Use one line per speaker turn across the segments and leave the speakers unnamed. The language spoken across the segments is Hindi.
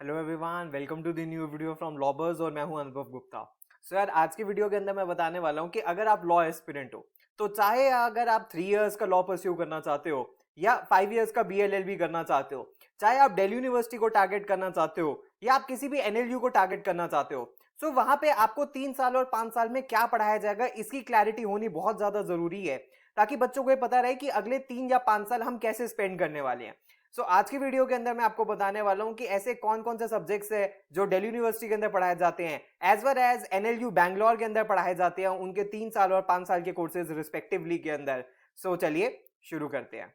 Hello everyone, welcome to the new video from लॉबर्स और मैं हूं अनुभव गुप्ता। सो यार, आज की वीडियो के अंदर मैं बताने वाला हूं कि अगर आप लॉ एस्पिरेंट हो तो चाहे अगर आप 3 इयर्स का लॉ परस्यू करना चाहते हो या 5 इयर्स का BLLB करना चाहते हो, चाहे आप दिल्ली यूनिवर्सिटी को टारगेट करना चाहते हो या आप किसी भी NLU को टारगेट करना चाहते हो, सो वहां पे आपको 3 साल और 5 साल में क्या पढ़ाया जाएगा इसकी क्लैरिटी होनी बहुत ज्यादा जरूरी है, ताकि बच्चों को ये पता रहे कि अगले 3 या 5 साल हम कैसे स्पेंड करने वाले हैं। आज की वीडियो के अंदर मैं आपको बताने वाला हूं कि ऐसे कौन कौन से सब्जेक्ट्स है जो दिल्ली यूनिवर्सिटी के अंदर पढ़ाए जाते हैं as well as NLU Bangalore के अंदर पढ़ाए जाते हैं, उनके 3 साल और 5 साल के कोर्सेज रिस्पेक्टिवली के अंदर। चलिए शुरू करते हैं।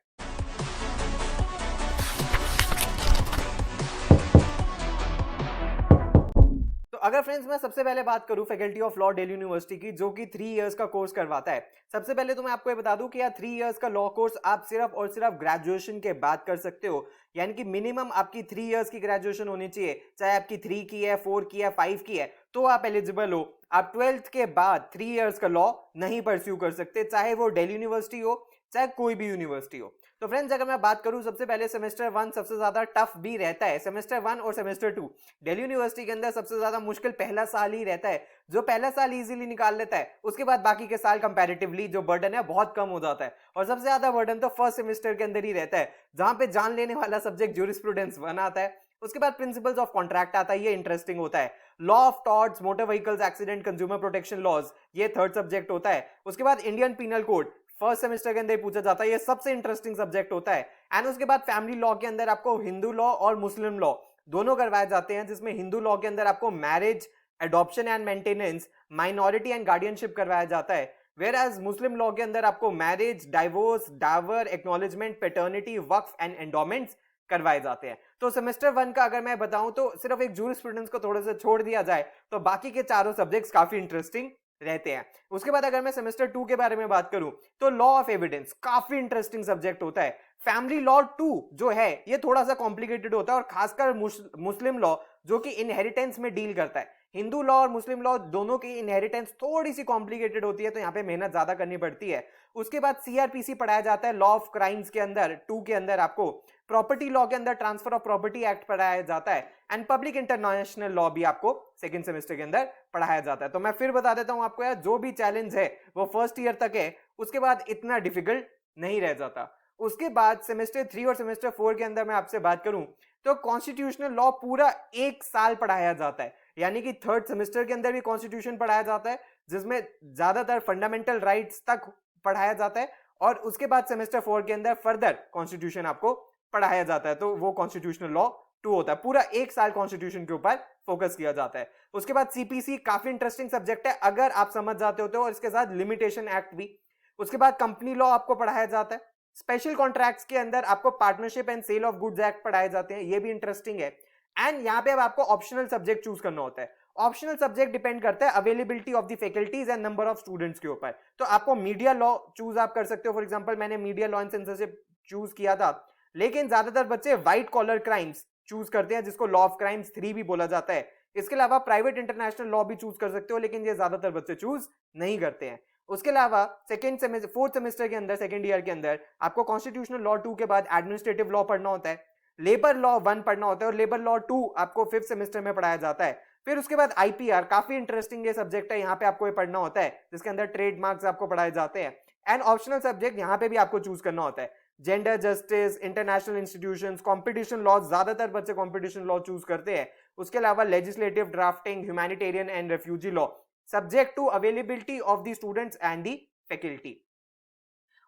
तो अगर फ्रेंड्स मैं सबसे पहले बात करूं faculty of law Delhi university की, जो कि 3 इयर्स का कोर्स करवाता है, सबसे पहले तो मैं आपको ये बता दूं कि यार 3 इयर्स का लॉ कोर्स आप सिर्फ और सिर्फ ग्रेजुएशन के बाद कर सकते हो। यानी कि मिनिमम आपकी 3 इयर्स की ग्रेजुएशन होनी चाहिए, चाहे आपकी 3 की है, 4 की है, 5 की है, तो आप एलिजिबल हो। आप 12th के बाद 3 इयर्स का लॉ नहीं परस्यू कर सकते, चाहे वो दिल्ली यूनिवर्सिटी हो चाहे कोई भी यूनिवर्सिटी हो। तो फ्रेंड्स अगर मैं बात करूं, सबसे पहले सेमेस्टर 1 सबसे ज्यादा टफ भी रहता है। सेमेस्टर 1 और सेमेस्टर 2 दिल्ली यूनिवर्सिटी के अंदर सबसे ज्यादा मुश्किल पहला साल ही रहता है। जो पहला साल इजीली निकाल लेता है, उसके बाद बाकी के साल कंपैरेटिवली जो बर्डन है बहुत कम हो जाता है। और सबसे ज्यादा बर्डन तो फर्स्ट सेमेस्टर के अंदर ही रहता है, जहां पे जान लेने वाला सब्जेक्ट ज्यूरिस्प्रूडेंस 1 आता है। उसके बाद प्रिंसिपल्स ऑफ कॉन्ट्रैक्ट आता है, ये इंटरेस्टिंग होता है। Law of torts, motor vehicles accident, consumer protection laws, ये थर्ड सब्जेक्ट होता है। उसके बाद Indian penal code first semester के अंदर पूछा जाता है, ये सबसे इंटरेस्टिंग सब्जेक्ट होता है। एंड उसके बाद फैमिली लॉ के अंदर आपको हिंदू लॉ और मुस्लिम लॉ दोनों करवाए जाते हैं, जिसमें हिंदू लॉ के अंदर आपको marriage, adoption and maintenance, minority and guardianship करवाया जाता है। वेयर एज मुस्लिम लॉ के अंदर आपको marriage, divorce, dower, acknowledgement, paternity, वक्फ एंड एंडोमेंट्स करवाए जाते हैं। तो सेमेस्टर 1 का अगर मैं बताऊं तो सिर्फ एक जूरिस्प्रूडेंस को थोड़ा सा छोड़ दिया जाए तो बाकी के चारों सब्जेक्ट्स काफी इंटरेस्टिंग रहते हैं। उसके बाद अगर मैं सेमेस्टर 2 के बारे में बात करूं तो लॉ ऑफ एविडेंस काफी इंटरेस्टिंग सब्जेक्ट होता है। फैमिली लॉ 2 जो है ये थोड़ा सा कॉम्प्लिकेटेड होता है, और खासकर मुस्लिम लॉ जो कि इनहेरिटेंस में डील करता है। हिंदू लॉ और मुस्लिम लॉ दोनों की इनहेरिटेंस थोड़ी सी कॉम्प्लिकेटेड होती है, तो यहाँ पे मेहनत ज्यादा करनी पड़ती है। उसके बाद CRPC पढ़ाया जाता है लॉ ऑफ क्राइम्स के अंदर 2 के अंदर। आपको प्रॉपर्टी लॉ के अंदर ट्रांसफर ऑफ प्रॉपर्टी एक्ट पढ़ाया जाता है। एंड पब्लिक इंटरनेशनल लॉ भी आपको सेकंड सेमेस्टर के अंदर पढ़ाया जाता है। तो मैं फिर बता देता हूं आपको यार, जो भी चैलेंज है वो फर्स्ट ईयर तक है, उसके बाद इतना डिफिकल्ट नहीं रह जाता। उसके बाद सेमेस्टर 3 और सेमेस्टर 4 के अंदर मैं आपसे बात करूं तो कॉन्स्टिट्यूशनल लॉ पूरा 1 साल पढ़ाया जाता है। यानी कि थर्ड सेमेस्टर के अंदर भी कॉन्स्टिट्यूशन पढ़ाया जाता है, जिसमें ज्यादातर फंडामेंटल राइट्स तक पढ़ाया जाता है। और उसके बाद सेमेस्टर 4 के अंदर फर्दर कॉन्स्टिट्यूशन आपको पढ़ाया जाता है, तो वो कॉन्स्टिट्यूशनल लॉ 2 होता है। पूरा 1 साल कॉन्स्टिट्यूशन के ऊपर फोकस किया जाता है। उसके बाद CPC काफी इंटरेस्टिंग सब्जेक्ट है अगर आप समझ जाते हो तो, और इसके साथ लिमिटेशन एक्ट भी। उसके बाद कंपनी लॉ आपको पढ़ाया जाता है। स्पेशल कॉन्ट्रैक्ट्स के अंदर आपको partnership and sale of goods act पढ़ाए जाते हैं, ये भी इंटरेस्टिंग है। एंड यहाँ पे अब आपको ऑप्शनल सब्जेक्ट चूज करना होता है। ऑप्शनल सब्जेक्ट डिपेंड करता है availability of the faculties and number of students के ऊपर। तो आपको मीडिया लॉ चूज आप कर सकते हो। फॉर एग्जांपल मैंने media law and censorship choose किया था, लेकिन ज्यादातर बच्चे व्हाइट कॉलर क्राइम्स चूज करते हैं, जिसको लॉ ऑफ क्राइम्स 3 भी बोला जाता है। इसके अलावा प्राइवेट इंटरनेशनल लॉ भी चूज कर सकते हो, लेकिन ये ज्यादातर बच्चे चूज नहीं करते हैं। उसके अलावा सेकंड सेमेस्टर, फोर्थ सेमेस्टर के अंदर, सेकंड ईयर के अंदर आपको कॉन्स्टिट्यूशनल लॉ 2 के बाद एडमिनिस्ट्रेटिव लॉ पढ़ना होता है, लेबर लॉ 1 पढ़ना होता है, और लेबर लॉ 2 आपको फिफ्थ सेमेस्टर में पढ़ाया जाता है। फिर उसके बाद IPR काफी इंटरेस्टिंग ये सब्जेक्ट है, यहाँ पे आपको ये पढ़ना होता है, जिसके अंदर ट्रेडमार्क्स आपको पढ़ाए जाते हैं। एंड ऑप्शनल सब्जेक्ट यहाँ पे भी आपको चूज करना होता है, gender justice, international institutions, competition law, ज्यादातर बच्चे कंपटीशन लॉ चूज करते हैं। उसके अलावा legislative drafting, humanitarian and refugee law, subject to availability of the students and the faculty.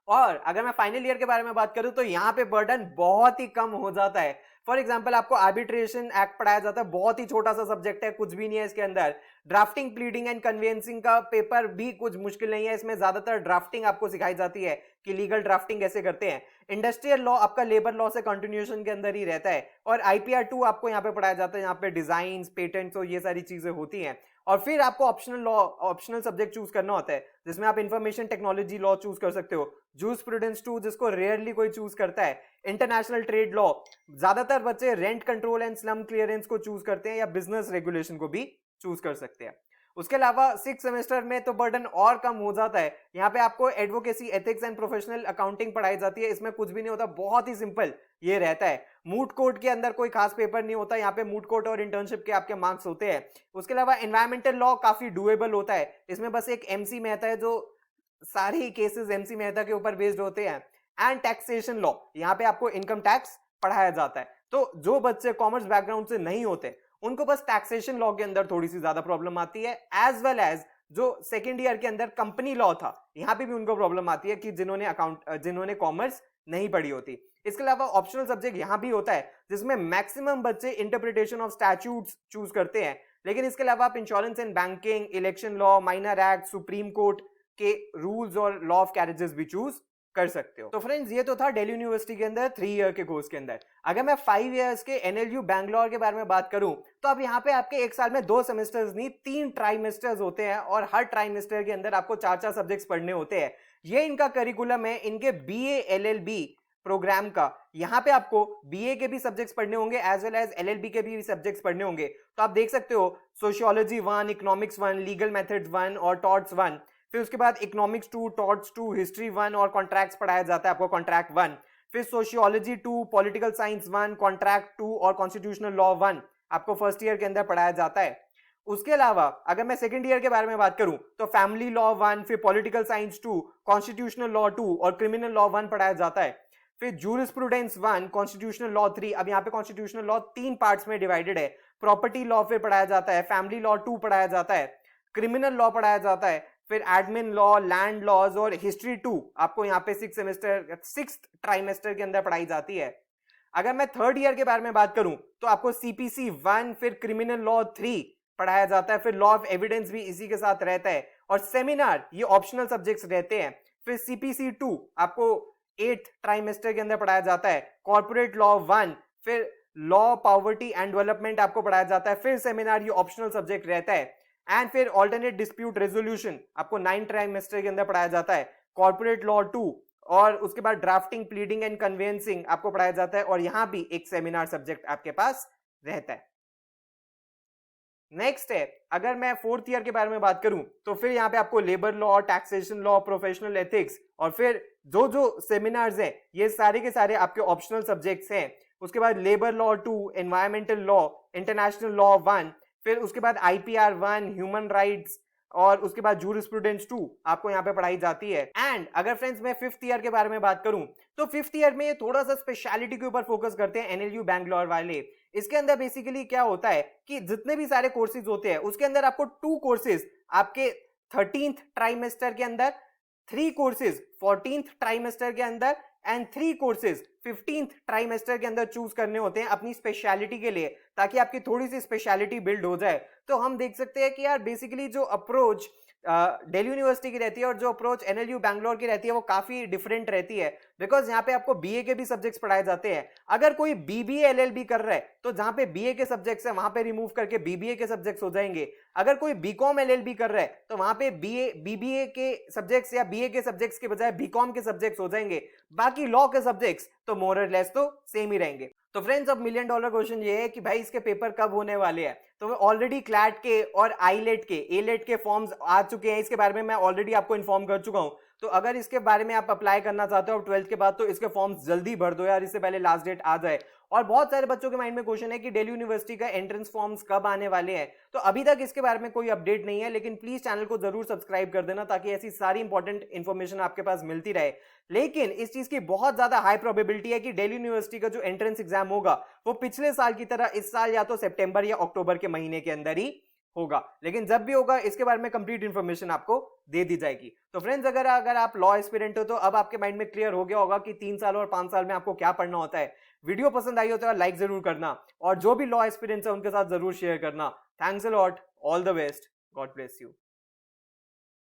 और अगर मैं फाइनल ईयर के बारे में बात करूं तो यहाँ पे बर्डन बहुत ही कम हो जाता है। फॉर एग्जाम्पल आपको आर्बिट्रेशन एक्ट पढ़ाया जाता है, बहुत ही छोटा सा सब्जेक्ट है, कुछ भी नहीं है इसके अंदर। ड्राफ्टिंग, प्लीडिंग एंड कन्वेंसिंग का पेपर भी कुछ मुश्किल नहीं है, इसमें ज्यादातर ड्राफ्टिंग आपको सिखाई जाती है कि लीगल ड्राफ्टिंग कैसे करते हैं। इंडस्ट्रियल लॉ आपका लेबर लॉ से कंटिन्यूएशन के अंदर ही रहता है। और IPR 2 आपको यहाँ पे पढ़ाया जाता है, यहाँ पे डिजाइन, पेटेंट्स और ये सारी चीजें होती हैं। और फिर आपको optional law, optional subject choose करना होता है, जिसमें आप इंफॉर्मेशन टेक्नोलॉजी लॉ चूज कर सकते हो, जूरिस्प्रूडेंस 2 जिसको रेयरली कोई चूज करता है, इंटरनेशनल ट्रेड लॉ, ज्यादातर बच्चे rent control and slum clearance को चूज करते हैं, या बिजनेस रेगुलेशन को भी चूज कर सकते हैं। उसके अलावा 6 सेमेस्टर में तो बर्डन और कम हो जाता है। यहाँ पे आपको advocacy, ethics and professional accounting पढ़ाई जाती है, इसमें कुछ भी नहीं होता, बहुत ही सिंपल ये रहता है। मूट कोर्ट के अंदर कोई खास पेपर नहीं होता, यहाँ पे मूट कोर्ट और इंटर्नशिप के आपके मार्क्स होते हैं। उसके अलावा एनवायरमेंटल लॉ काफी डुएबल होता है, इसमें बस एक एमसी मेहता है जो सारे केसेस एमसी मेहता के ऊपर बेस्ड होते हैं। एंड टैक्सेशन लॉ, यहाँ पे आपको इनकम टैक्स पढ़ाया जाता है। तो जो बच्चे कॉमर्स बैकग्राउंड से नहीं होते उनको बस टैक्सेशन लॉ के अंदर थोड़ी सी ज्यादा प्रॉब्लम आती है, एज वेल एज जो सेकेंड ईयर के अंदर कंपनी लॉ था यहाँ पे भी उनको प्रॉब्लम आती है कि जिन्होंने कॉमर्स नहीं पढ़ी होती। इसके अलावा ऑप्शनल सब्जेक्ट यहाँ भी होता है जिसमें मैक्सिमम बच्चे इंटरप्रिटेशन ऑफ स्टैट्यूट्स चूज करते हैं, लेकिन इसके अलावा आप insurance and banking, election law, minor act, supreme court के रूल्स और लॉ ऑफ कैरेजेस भी चूज कर सकते हो। तो फ्रेंड्स ये तो था दिल्ली यूनिवर्सिटी के अंदर 3 ईयर के कोर्स के अंदर। अगर मैं 5 इयर्स के एनएलयू बैंगलोर के बारे में बात करूं तो अब यहाँ पे आपके एक साल में 2 सेमेस्टर्स नहीं 3 ट्राइमेस्टर्स होते हैं और हर ट्राइमेस्टर के अंदर आपको 4-4 सब्जेक्ट्स पढ़ने होते हैं। ये इनका करिकुलम है इनके बीए एलएलबी प्रोग्राम का। यहाँ पे आपको बीए के भी सब्जेक्ट्स पढ़ने होंगे एज वेल एज एलएलबी के भी सब्जेक्ट्स पढ़ने होंगे। तो आप देख सकते हो सोशियोलॉजी 1, इकोनॉमिक्स 1, लीगल मेथड्स 1 और टॉर्ट्स 1। फिर उसके बाद इकोनॉमिक्स 2, टॉर्ट्स 2, हिस्ट्री 1 और कॉन्ट्रैक्ट्स पढ़ाया जाता है आपको कॉन्ट्रैक्ट 1। फिर सोशियोलॉजी 2, पॉलिटिकल साइंस 1, कॉन्ट्रैक्ट 2 और कॉन्स्टिट्यूशनल लॉ 1 आपको फर्स्ट ईयर के अंदर पढ़ाया जाता है। उसके अलावा अगर मैं सेकंड ईयर के बारे में बात करूं तो फैमिली लॉ 1, फिर पॉलिटिकल साइंस 2, कॉन्स्टिट्यूशनल लॉ 2 और क्रिमिनल लॉ 1 पढ़ाया जाता है। फिर जूरिस्प्रूडेंस 1, कॉन्स्टिट्यूशनल लॉ 3। अब यहाँ पे कॉन्स्टिट्यूशनल लॉ 3 पार्ट्स में डिवाइडेड है। प्रॉपर्टी लॉ फिर पढ़ाया जाता है, फैमिली लॉ 2 पढ़ाया जाता है, क्रिमिनल लॉ पढ़ाया जाता है, फिर एडमिन लॉ, लैंड लॉज और हिस्ट्री 2 आपको यहाँ पे 6 ट्राइमेस्टर के अंदर पढ़ाई जाती है। अगर मैं थर्ड ईयर के बारे में बात करूं तो आपको सीपीसी 1, फिर क्रिमिनल लॉ 3 पढ़ाया जाता है, फिर लॉ ऑफ एविडेंस भी इसी के साथ रहता है और सेमिनार ये ऑप्शनल सब्जेक्ट्स रहते हैं। फिर सीपीसी 2 आपको 8th ट्राइमेस्टर के अंदर पढ़ाया जाता है, कॉर्पोरेट लॉ 1, फिर लॉ पॉवर्टी एंड डेवलपमेंट आपको पढ़ाया जाता है, फिर सेमिनार ये ऑप्शनल सब्जेक्ट रहता है। एंड फिर ऑल्टरनेट डिस्प्यूट रेजोल्यूशन आपको 9th ट्राइमेस्टर के अंदर पढ़ाया जाता है, कॉर्पोरेट लॉ 2 और उसके बाद ड्राफ्टिंग, प्लीडिंग एंड कन्वेंसिंग आपको पढ़ाया जाता है और यहां भी एक सेमिनार सब्जेक्ट आपके पास रहता है। नेक्स्ट है अगर मैं फोर्थ ईयर के बारे में बात करूं तो फिर यहाँ पे आपको labour law, taxation law, professional ethics और फिर जो सेमिनार्स हैं ये सारे के सारे आपके ऑप्शनल सब्जेक्ट्स हैं। उसके बाद labour law 2, environmental law, international law 1, फिर उसके बाद आईपीआर 1, ह्यूमन राइट्स और उसके बाद जूरिस्प्रूडेंस 2 आपको यहाँ पे पढ़ाई जाती है। एंड अगर फ्रेंड्स मैं फिफ्थ ईयर के बारे में बात करूं तो फिफ्थ ईयर में थोड़ा सा स्पेशलिटी के ऊपर फोकस करते हैं एनएलयू बैंगलोर वाले। इसके अंदर बेसिकली क्या होता है कि जितने भी सारे कोर्सेज होते हैं उसके अंदर आपको 2 कोर्सेज आपके 13th ट्राइमेस्टर के अंदर, 3 कोर्सेज 14th ट्राइमेस्टर के अंदर एंड 3 कोर्सेज 15th ट्राइमेस्टर के अंदर चूज करने होते हैं अपनी स्पेशलिटी के लिए, ताकि आपकी थोड़ी सी स्पेशलिटी बिल्ड हो जाए। तो हम देख सकते हैं कि यार बेसिकली जो अप्रोच दिल्ली यूनिवर्सिटी की रहती है और जो अप्रोच एनएलयू बैंगलोर की रहती है वो काफी डिफरेंट रहती है, बिकॉज यहाँ पे आपको बीए के भी सब्जेक्ट्स पढ़ाए जाते हैं। अगर कोई बीबीए एलएलबी कर रहा है तो जहां पे बीए के सब्जेक्ट्स है वहां पे रिमूव करके बीबीए के सब्जेक्ट्स हो जाएंगे। अगर कोई बीकॉम एलएलबी कर रहा है तो वहां पे बीबीए के सब्जेक्ट्स या बीए के सब्जेक्ट्स के बजाय बीकॉम के सब्जेक्ट्स हो जाएंगे। बाकी लॉ के सब्जेक्ट्स तो मोर और लेस तो सेम ही रहेंगे। तो फ्रेंड्स अब $1 मिलियन क्वेश्चन ये है कि भाई इसके पेपर कब होने वाले हैं। तो मैं ऑलरेडी क्लैट के और आईलेट के, एलेट के फॉर्म्स आ चुके हैं, इसके बारे में मैं ऑलरेडी आपको इन्फॉर्म कर चुका हूं। तो अगर इसके बारे में आप अप्लाई करना चाहते हो 12th के बाद तो इसके फॉर्म्स जल्दी भर दो यार, इससे पहले लास्ट डेट आ जाए। और बहुत सारे बच्चों के माइंड में क्वेश्चन है कि दिल्ली यूनिवर्सिटी का एंट्रेंस फॉर्म्स कब आने वाले हैं। तो अभी तक इसके बारे में कोई अपडेट नहीं है, लेकिन प्लीज चैनल को जरूर सब्सक्राइब कर देना ताकि ऐसी सारी इंपॉर्टेंट इन्फॉर्मेशन आपके पास मिलती रहे। लेकिन इस चीज की बहुत ज्यादा हाई प्रोबेबिलिटी है कि दिल्ली यूनिवर्सिटी का जो एंट्रेंस एग्जाम होगा वो पिछले साल की तरह इस साल या तो सितंबर या अक्टूबर के महीने के अंदर ही होगा। लेकिन जब भी होगा इसके बारे में कंप्लीट इंफॉर्मेशन आपको दे दी जाएगी। तो फ्रेंड्स अगर आप लॉ एस्पिरेंट हो तो अब आपके माइंड में क्लियर हो गया होगा कि 3 साल और 5 साल में आपको क्या पढ़ना होता है। वीडियो पसंद आई हो तो लाइक जरूर करना और जो भी लॉ एस्पिरेंट्स है उनके साथ जरूर शेयर करना। Thanks a lot, all the best, God bless you.